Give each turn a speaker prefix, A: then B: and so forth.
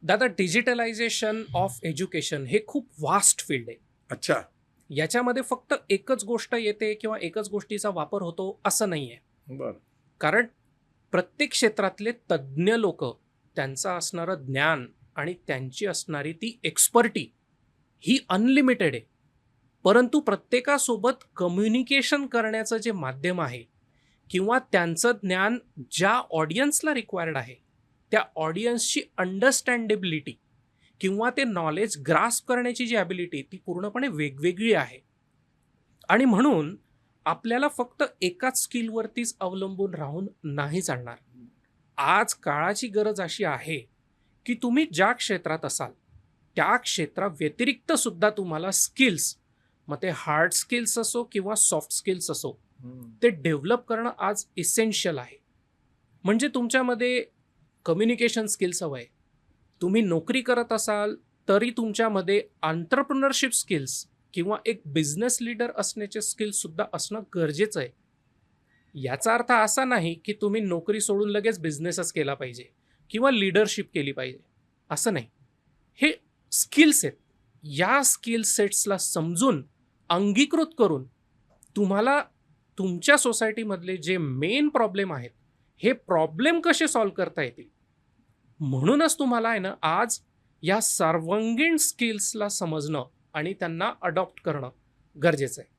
A: दादा, digitalisation of education हे खूप वास्ट फील्ड आहे.
B: अच्छा.
A: याच्यामध्ये फक्त एकच गोष्ट येते किंवा एकच गोष्टीचा वापर होतो असं नाही आहे.
B: बरं.
A: कारण प्रत्येक क्षेत्रातले तज्ज्ञ लोक, त्यांचं असणारं ज्ञान आणि त्यांची असणारी ती एक्सपर्टी ही अनलिमिटेड आहे. परंतु प्रत्येकासोबत कम्युनिकेशन करण्याचं जे माध्यम आहे किंवा त्यांचं ज्ञान ज्या ऑडियन्सला रिक्वायर्ड आहे, त्या ऑडियन्सची अंडरस्टँडेबिलिटी किंवा ते नॉलेज ग्रास्प करण्याची जी ॲबिलिटी ती पूर्णपणे वेगवेगळी आहे. आणि म्हणून आपल्याला फक्त एकाच स्किलवरतीच अवलंबून राहून नाही चालणार. आज काळाची गरज अशी आहे की तुम्ही ज्या क्षेत्रात असाल त्या क्षेत्राव्यतिरिक्त सुद्धा तुम्हाला स्किल्स, मग ते हार्ड स्किल्स असो किंवा सॉफ्ट स्किल्स असो, ते डेव्हलप करणं आज इसेन्शियल आहे. म्हणजे तुमच्यामध्ये कम्युनिकेशन स्किल्स हवं आहे. तुम्ही नोकरी करत असाल तरी तुमच्यामध्ये एंटरप्रेन्योरशिप स्किल्स किंवा एक बिझनेस लीडर असण्याचे स्किल्स सुद्धा असणं गरजेचं आहे. याचा अर्थ असा नाही की तुम्ही नोकरी सोडून लगेच बिझनेसच केला पाहिजे किंवा लीडरशिप केली पाहिजे, असं नाही. हे स्किल्स आहेत. या स्किल सेट्सला समजून अंगीकृत करून तुम्हाला तुमच्या सोसायटीमधले जे मेन प्रॉब्लेम आहेत, हे प्रॉब्लेम कसे सॉल्व्ह करता येतील, म्हणूनच तुम्हाला आहे ना आज या सर्वांगीण स्किल्सला समजणं आणि त्यांना अडॉप्ट करणं गरजेचं आहे.